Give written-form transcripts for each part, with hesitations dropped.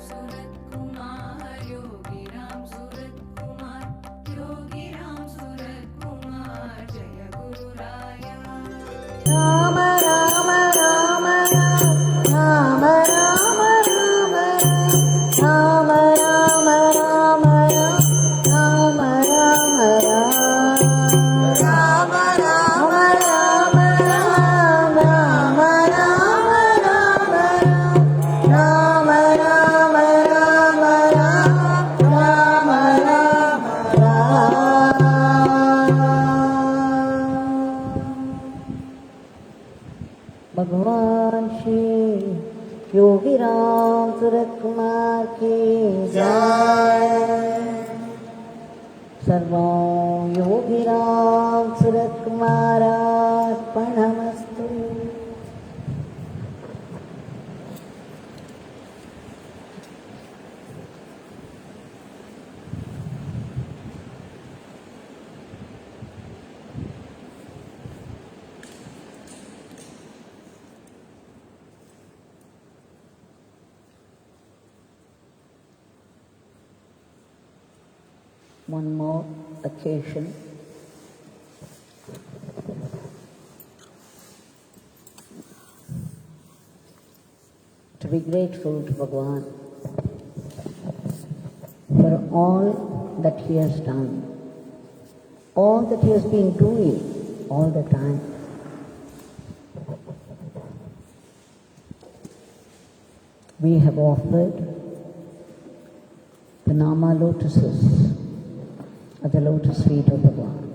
Ramsuratkumar, Yogi Ramsuratkumar, Yogi Ramsuratkumar, Jaya Guru Raya. Rama Rama Rama Rama Rama Rama Rama Rama Rama Rama Rama Rama Rama Rama Rama Rama Rama भगवान श्री योगी रामसुरत्कुमार की जय। सर्वं योगी रामसुरत्कुमारार्पणमस्तु। One more occasion to be grateful to Bhagwan for all that he has done, all that he has been doing all the time. We have offered the Nama lotuses at the lotus feet of Bhagwan.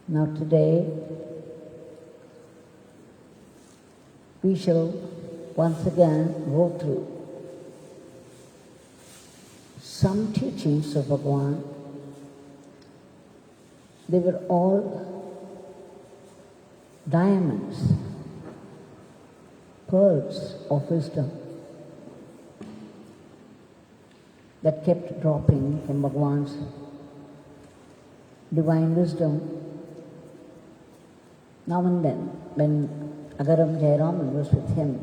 Now today, we shall once again go through some teachings of Bhagwan. They were all diamonds, pearls of wisdom that kept dropping from Bhagwan's divine wisdom. Now and then, when Agaram Jayaraman was with him,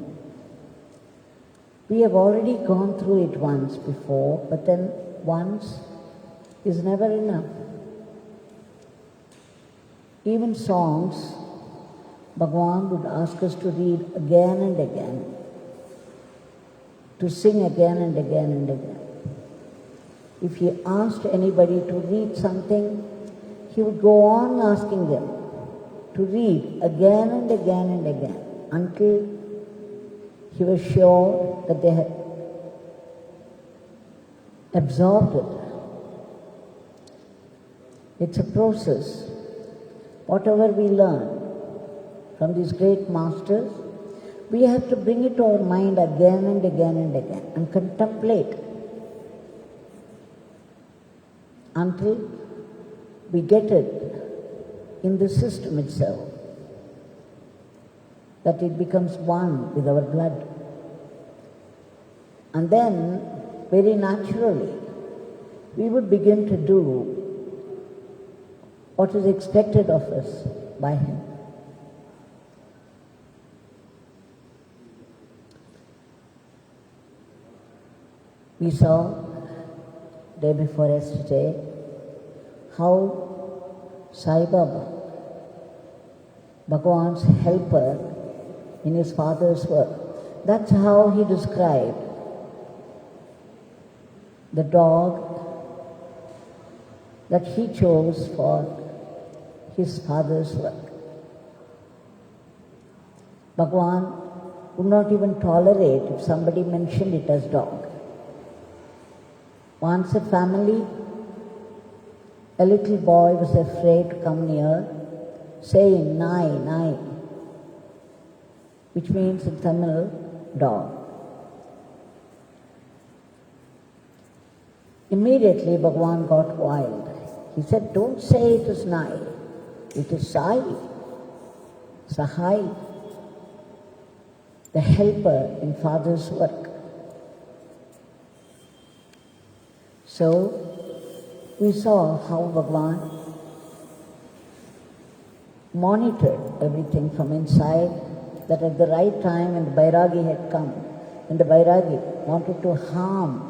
we have already gone through it once before, but then once is never enough. Even songs, Bhagwan would ask us to read again and again, to sing again and again and again. If he asked anybody to read something, he would go on asking them to read again and again and again until he was sure that they had absorbed it. It's a process. Whatever we learn from these great masters, we have to bring it to our mind again and again and again and contemplate until we get it in the system itself, that it becomes one with our blood. And then, very naturally, we would begin to do what is expected of us by him. We saw day before yesterday how Sai Baba, Bhagwan's helper in his father's work, that's how he described the dog that he chose for his father's work. Bhagwan would not even tolerate if somebody mentioned it as dog. Once a family, a little boy was afraid to come near, saying, "Nai, nai," which means in Tamil, dog. Immediately Bhagwan got wild. He said, "Don't say it is Nai, it is Sai, Sahai, the helper in Father's work." So, we saw how Bhagwan monitored everything from inside that at the right time when the Bairagi had come, when the Bairagi wanted to harm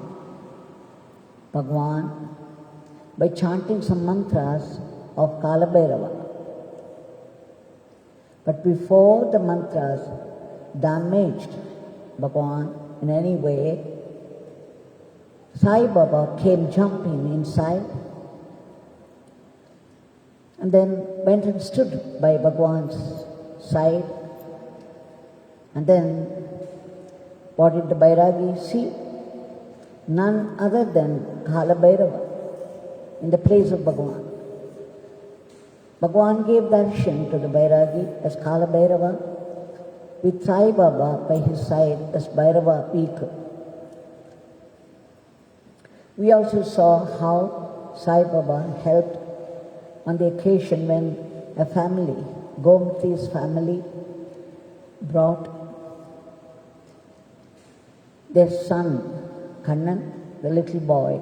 Bhagwan by chanting some mantras of Kala Bhairava. But before the mantras damaged Bhagwan in any way, Sai Baba came jumping inside and then went and stood by Bhagwan's side. And then what did the Bairagi see? None other than Kala Bhairava in the place of Bhagwan. Bhagwan gave darshan to the Bairagi as Kala Bhairava with Sai Baba by his side as Bhairava Pika. We also saw how Sai Baba helped on the occasion when a family, Gomti's family, brought their son, Kannan, the little boy,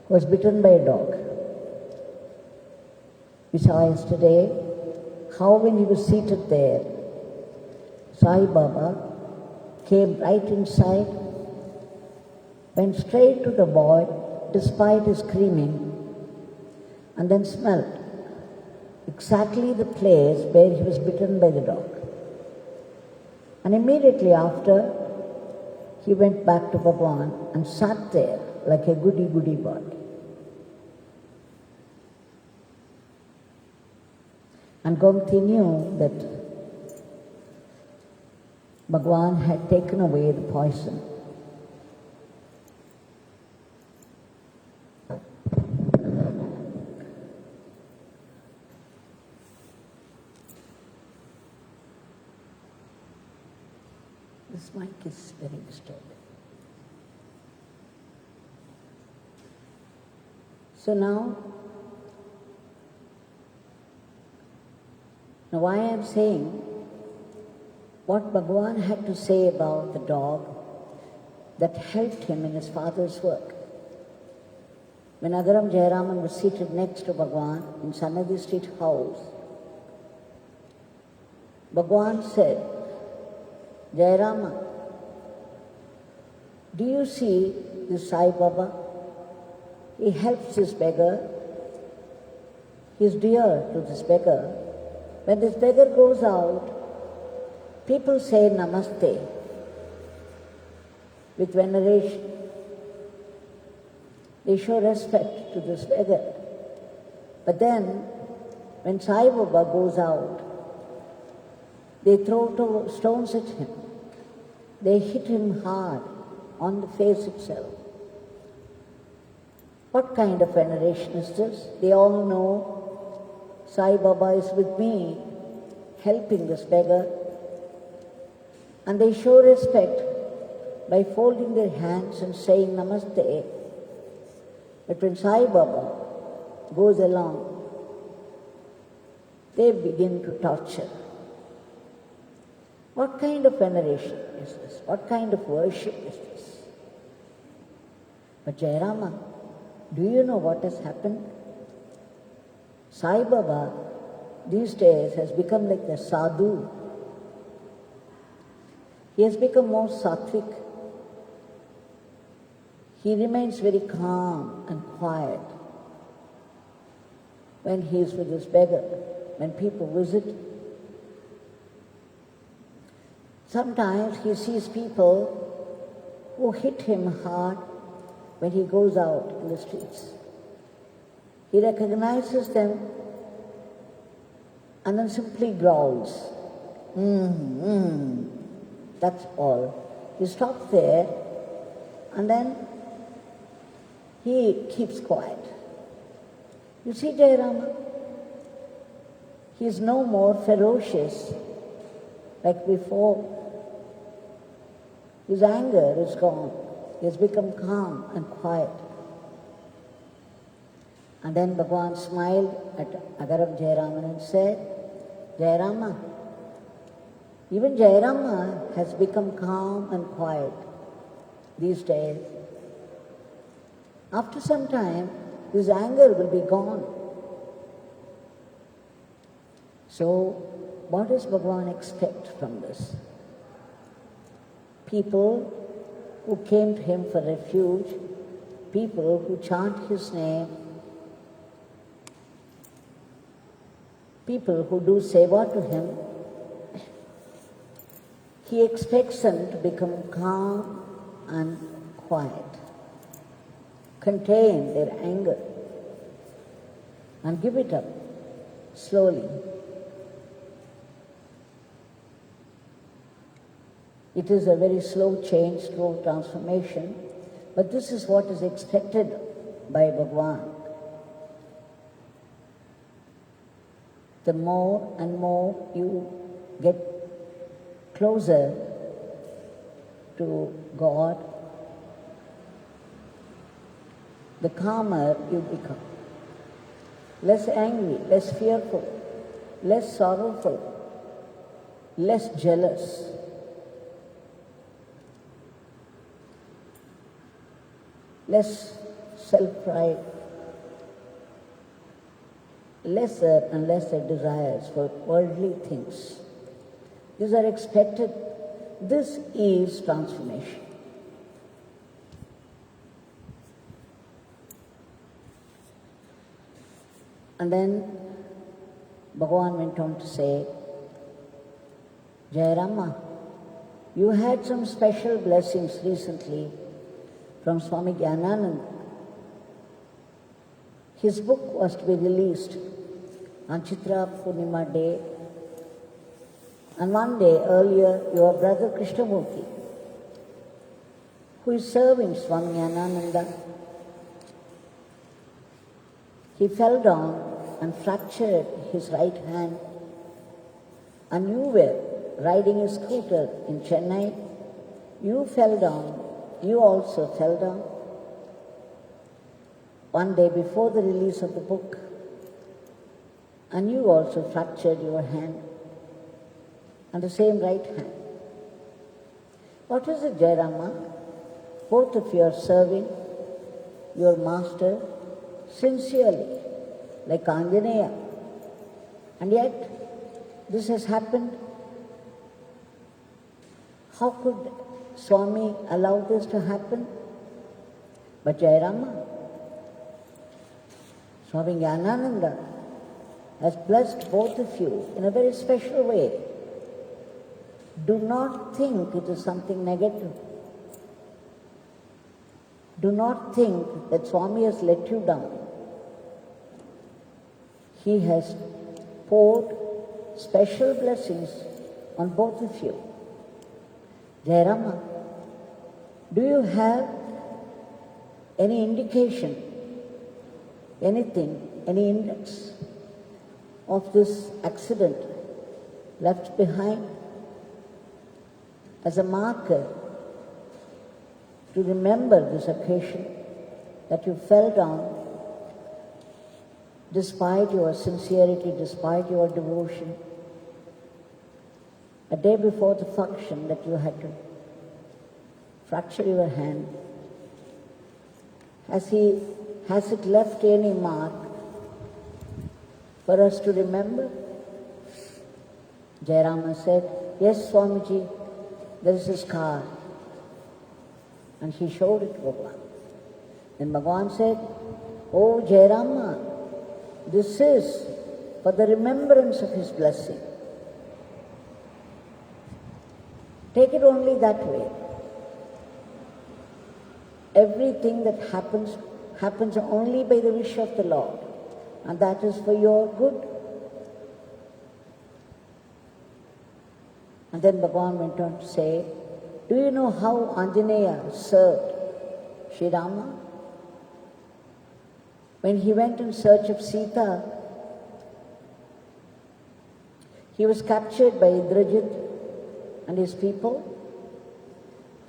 who was bitten by a dog. We saw yesterday how when he was seated there, Sai Baba came right inside, went straight to the boy despite his screaming, and then smelled exactly the place where he was bitten by the dog. And immediately after, he went back to Bhagwan and sat there like a goody-goody boy. And Gomti knew that Bhagwan had taken away the poison. This mic is very disturbing. So now why I am saying what Bhagwan had to say about the dog that helped him in his father's work. When Agaram Jayaraman was seated next to Bhagwan in Sanadi Street house, Bhagwan said, Jayarama, do you see this Sai Baba? He helps this beggar. He is dear to this beggar. When this beggar goes out, people say Namaste with veneration. They show respect to this beggar. But then, when Sai Baba goes out, they throw stones at him. They hit him hard on the face itself. What kind of veneration is this? They all know Sai Baba is with me, helping this beggar. And they show respect by folding their hands and saying Namaste. But when Sai Baba goes along, they begin to torture. What kind of veneration is this? What kind of worship is this? But Jayarama, do you know what has happened? Sai Baba these days has become like the sadhu. He has become more sattvic. He remains very calm and quiet when he is with this beggar, when people visit. Sometimes he sees people who hit him hard when he goes out in the streets. He recognizes them and then simply growls. That's all. He stops there and then he keeps quiet. You see, Jayarama, he is no more ferocious like before. His anger is gone. He has become calm and quiet. And then Bhagwan smiled at Agaram Jayaraman and said, Jayarama, even Jayarama has become calm and quiet these days. After some time, his anger will be gone. So, what does Bhagwan expect from this? People who came to him for refuge, people who chant his name, people who do seva to him, he expects them to become calm and quiet, contain their anger, and give it up slowly. It is a very slow change, slow transformation, but this is what is expected by Bhagwan. The more and more you get closer to God, the calmer you become. Less angry, less fearful, less sorrowful, less jealous. Less self-pride, lesser and lesser desires for worldly things. These are expected. This is transformation. And then Bhagavan went on to say, Jai Rama, you had some special blessings recently from Swami Jnanananda. His book was to be released on Chitra Purnima day, and one day earlier your brother Krishnamurti, who is serving Swami Jnanananda, he fell down and fractured his right hand, and you were riding a scooter in Chennai. You fell down. You also fell down one day before the release of the book, and you also fractured your hand, and the same right hand. What is it, Jai Rama? Both of you are serving your master sincerely, like Anjaneya, and yet this has happened. How could Swami allowed this to happen? But Jai Rama, Swami Jnanananda has blessed both of you in a very special way. Do not think it is something negative. Do not think that Swami has let you down. He has poured special blessings on both of you. Jai Rama, do you have any indication, anything, any index of this accident left behind as a marker to remember this occasion that you fell down despite your sincerity, despite your devotion, a day before the function that you had to fracture your hand? Has it left any mark for us to remember? Jai Rama said, yes, Swamiji, there is a scar. And he showed it to Bhagavan. Then Bhagavan said, oh Jai Rama, this is for the remembrance of his blessing. Take it only that way. Everything that happens, happens only by the wish of the Lord, and that is for your good. And then Bhagavan went on to say, do you know how Anjaneya served Sri Rama? When he went in search of Sita, he was captured by Indrajit and his people.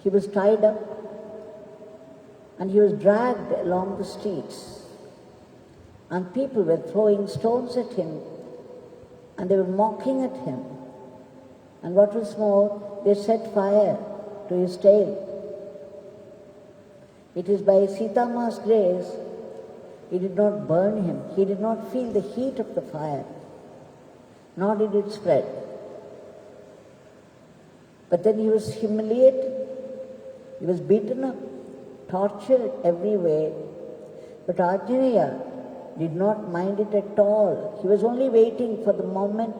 He was tied up and he was dragged along the streets, and people were throwing stones at him and they were mocking at him, and what was more, they set fire to his tail. It is by Sita Ma's grace it did not burn him. He did not feel the heat of the fire, nor did it spread. But then he was humiliated, he was beaten up, tortured every way. But Anjaneya did not mind it at all. He was only waiting for the moment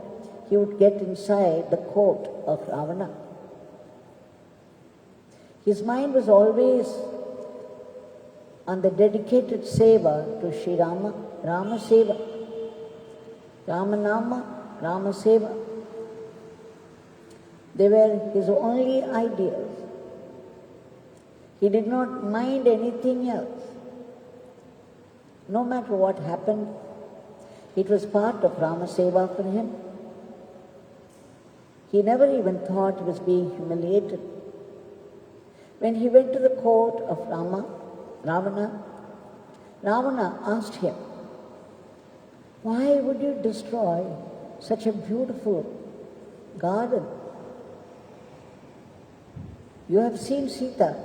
he would get inside the court of Ravana. His mind was always on the dedicated seva to Sri Rama, Rama Seva, Rama Nama, Rama Seva. They were his only ideals. He did not mind anything else. No matter what happened, it was part of Rama Seva for him. He never even thought he was being humiliated. When he went to the court of Ravana asked him, "Why would you destroy such a beautiful garden? You have seen Sita,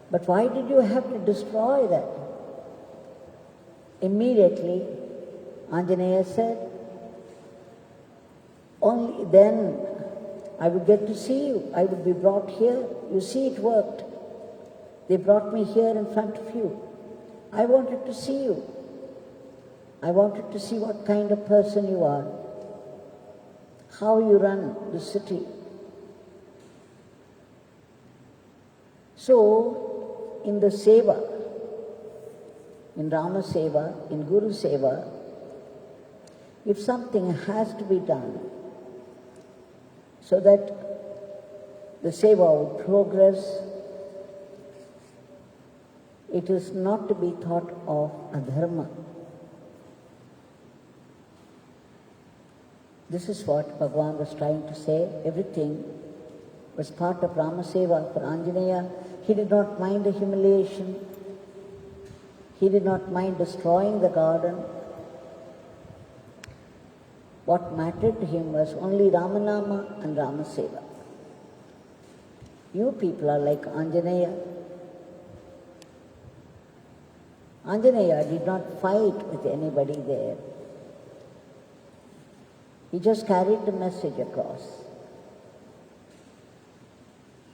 but why did you have to destroy that?" Immediately, Anjaneya said, "Only then I would get to see you. I would be brought here. You see, it worked. They brought me here in front of you. I wanted to see you. I wanted to see what kind of person you are, how you run the city." So, in the Seva, in Rama Seva, in Guru Seva, if something has to be done so that the Seva will progress, it is not to be thought of adharma. This is what Bhagwan was trying to say. Everything was part of Rama Seva for Anjaneya. He did not mind the humiliation. He did not mind destroying the garden. What mattered to him was only Ramanama and Rama Seva. You people are like Anjaneya. Anjaneya did not fight with anybody there. He just carried the message across.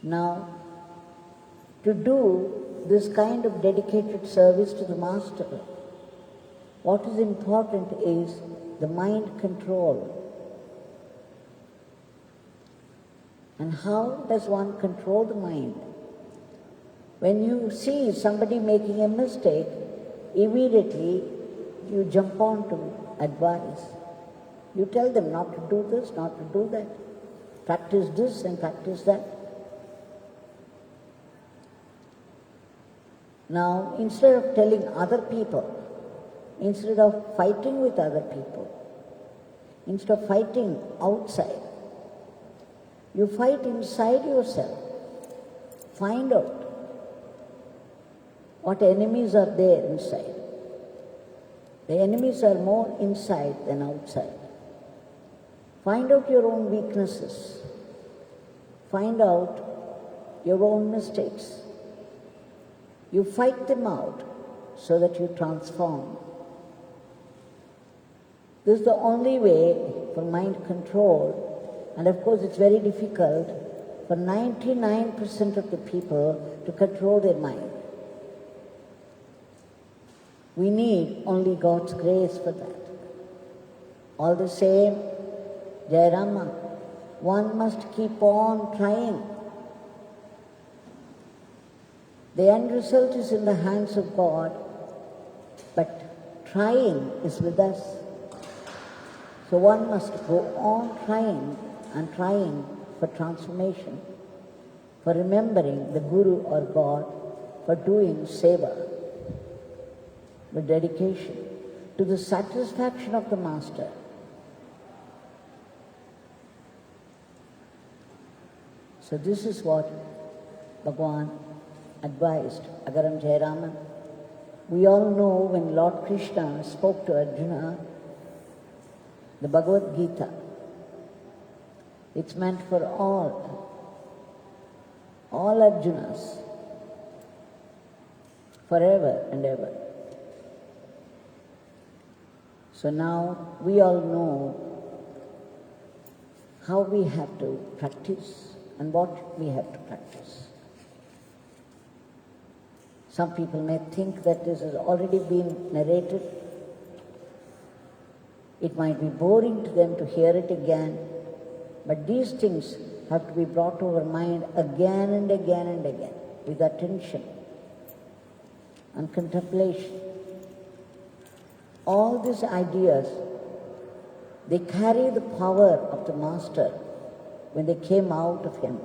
Now, to do this kind of dedicated service to the Master, what is important is the mind control. And how does one control the mind? When you see somebody making a mistake, immediately you jump on to advice. You tell them not to do this, not to do that. Practice this and practice that. Now, instead of telling other people, instead of fighting with other people, instead of fighting outside, you fight inside yourself. Find out what enemies are there inside. The enemies are more inside than outside. Find out your own weaknesses. Find out your own mistakes. You fight them out so that you transform. This is the only way for mind control. And of course it's very difficult for 99% of the people to control their mind. We need only God's grace for that. All the same, Jai Rama, one must keep on trying. The end result is in the hands of God, but trying is with us. So one must go on trying and trying for transformation, for remembering the Guru or God, for doing seva with dedication to the satisfaction of the Master. So this is what Bhagwan advised Agaram Jayaraman. We all know when Lord Krishna spoke to Arjuna, the Bhagavad Gita, it's meant for all Arjunas, forever and ever. So now we all know how we have to practice and what we have to practice. Some people may think that this has already been narrated. It might be boring to them to hear it again, but these things have to be brought to our mind again and again and again with attention and contemplation. All these ideas, they carry the power of the Master when they came out of him.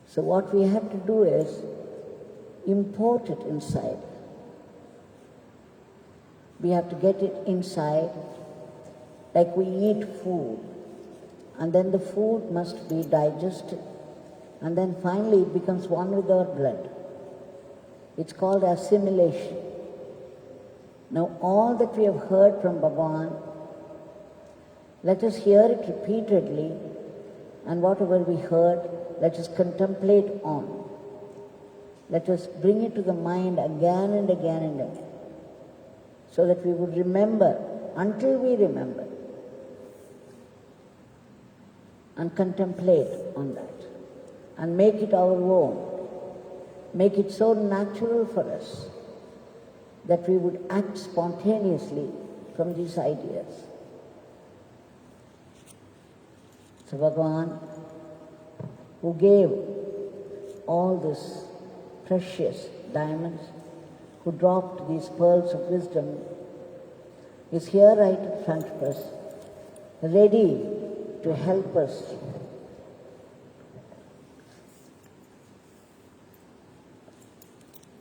So what we have to do is import it inside. We have to get it inside like we eat food, and then the food must be digested, and then finally it becomes one with our blood. It's called assimilation. Now all that we have heard from Bhagwan, let us hear it repeatedly, and whatever we heard, let us contemplate on. Let us bring it to the mind again and again and again, so that we would remember until we remember, and contemplate on that, and make it our own, make it so natural for us that we would act spontaneously from these ideas. So Bhagwan, who gave all this precious diamonds, who dropped these pearls of wisdom, is here right in front of us, ready to help us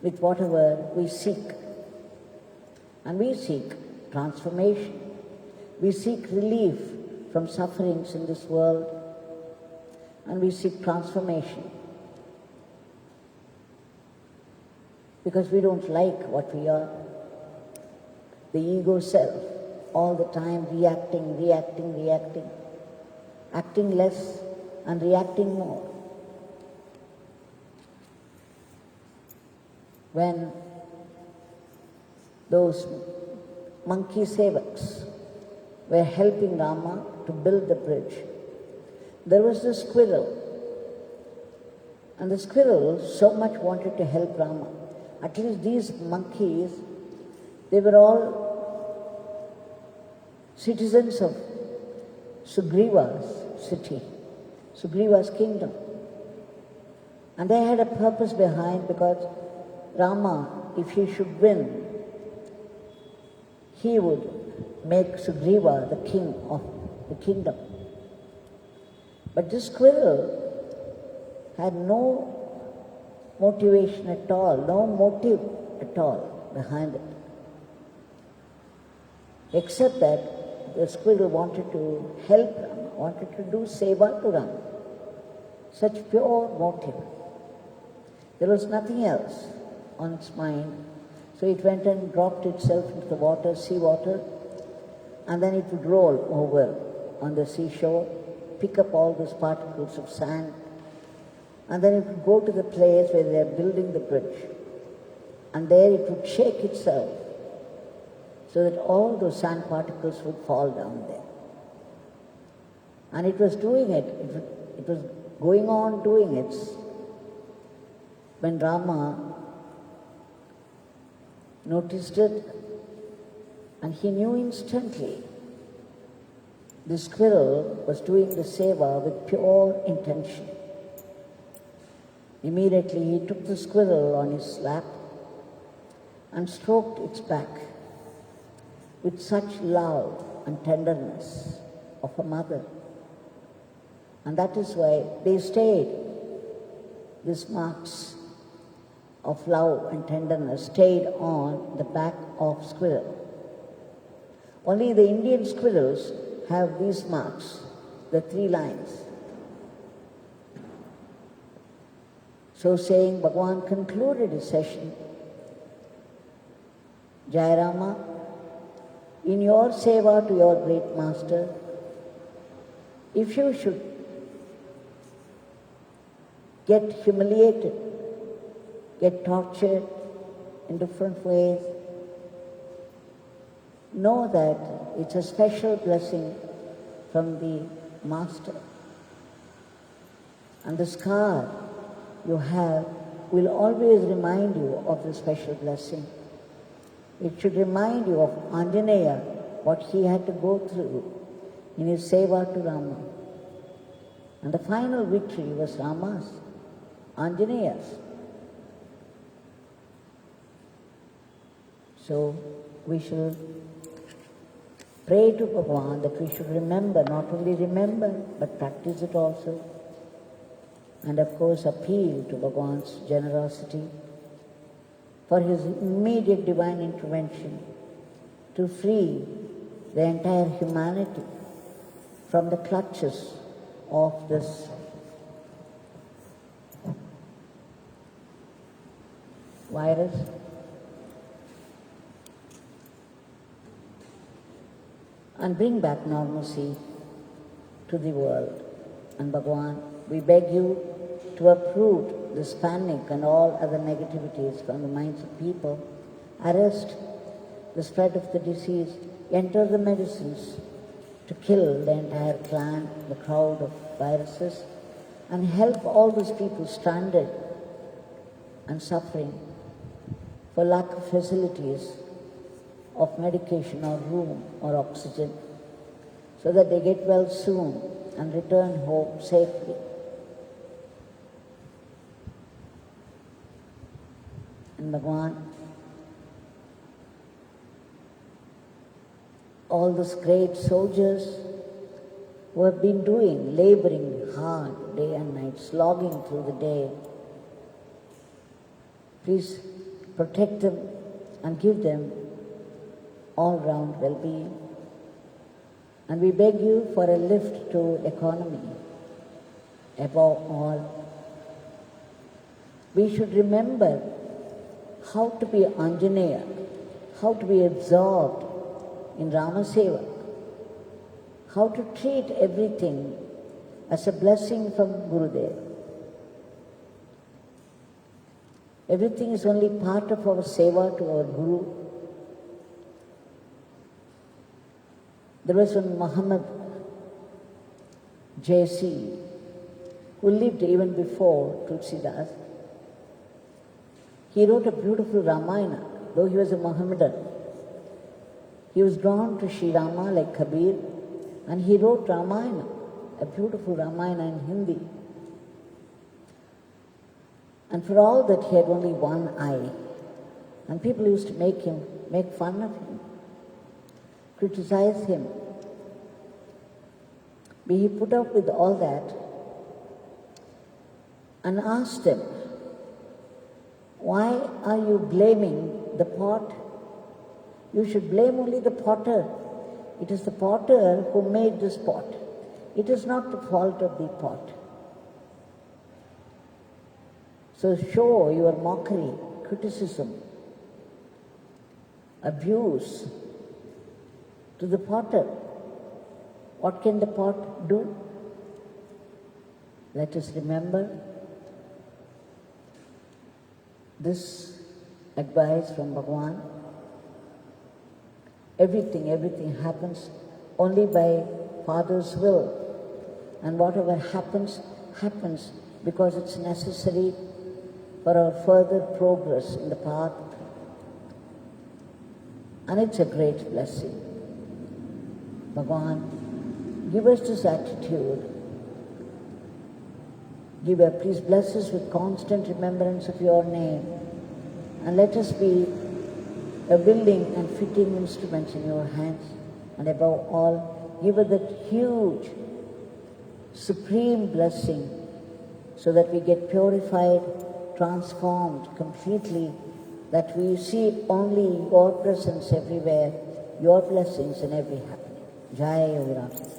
with whatever we seek. And we seek transformation. We seek relief from sufferings in this world, and we seek transformation. Because we don't like what we are. The ego self, all the time reacting, acting less and reacting more. When those monkey sevaks were helping Rama to build the bridge, there was this squirrel, and the squirrel so much wanted to help Rama. At least these monkeys, they were all citizens of Sugriva's city, Sugriva's kingdom. And they had a purpose behind, because Rama, if he should win, he would make Sugriva the king of the kingdom. But this squirrel had no motivation at all, no motive at all behind it, except that the squirrel wanted to help Rama, wanted to do seva to Rama. Such pure motive. There was nothing else on its mind. So it went and dropped itself into the water, sea water, and then it would roll over on the seashore, pick up all those particles of sand, and then it would go to the place where they are building the bridge, and there it would shake itself so that all those sand particles would fall down there. And it was doing it was going on doing it when Rama noticed it, and he knew instantly the squirrel was doing the seva with pure intention. Immediately he took the squirrel on his lap and stroked its back with such love and tenderness of a mother. And that is why they stayed. These marks of love and tenderness stayed on the back of squirrel. Only the Indian squirrels have these marks, the 3 lines. So saying, Bhagwan concluded his session. Jai Rama, in your seva to your great master, if you should get humiliated, get tortured in different ways, know that it's a special blessing from the Master. And the scar you have will always remind you of the special blessing. It should remind you of Anjaneya, what he had to go through in his seva to Rama. And the final victory was Rama's, Anjaneya's. So we should pray to Bhagwan that we should remember, not only remember, but practice it also. And of course appeal to Bhagwan's generosity for his immediate divine intervention to free the entire humanity from the clutches of this virus. And bring back normalcy to the world. And Bhagwan, we beg you to uproot this panic and all other negativities from the minds of people, arrest the spread of the disease, enter the medicines to kill the entire clan, the crowd of viruses, and help all those people stranded and suffering for lack of facilities of medication or room or oxygen, so that they get well soon and return home safely. And Bhagwan, all those great soldiers who have been laboring hard day and night, slogging through the day, please protect them and give them all-round well-being. And we beg you for a lift to economy. Above all, we should remember how to be Anjaneya, how to be absorbed in Rama Seva, how to treat everything as a blessing from Gurudev. Everything is only part of our seva to our Guru. There was one Muhammad J.C. who lived even before Tulsidas. He wrote a beautiful Ramayana, though he was a Mohammedan. He was drawn to Sri Rama like Kabir, and he wrote Ramayana, a beautiful Ramayana in Hindi. And for all that, he had only one eye. And people used to make fun of him, criticize him. But he put up with all that and asked them, why are you blaming the pot? You should blame only the potter. It is the potter who made this pot. It is not the fault of the pot. So show your mockery, criticism, abuse to the potter. What can the pot do? Let us remember this advice from Bhagwan. Everything happens only by Father's will. And whatever happens, happens because it's necessary for our further progress in the path. And it's a great blessing. Bhagwan, give us this attitude. Please bless us with constant remembrance of your name. And let us be a willing and fitting instrument in your hands. And above all, give us that huge, supreme blessing so that we get purified, transformed completely, that we see only your presence everywhere, your blessings in every happening. Jai Yogi Ramsuratkumar.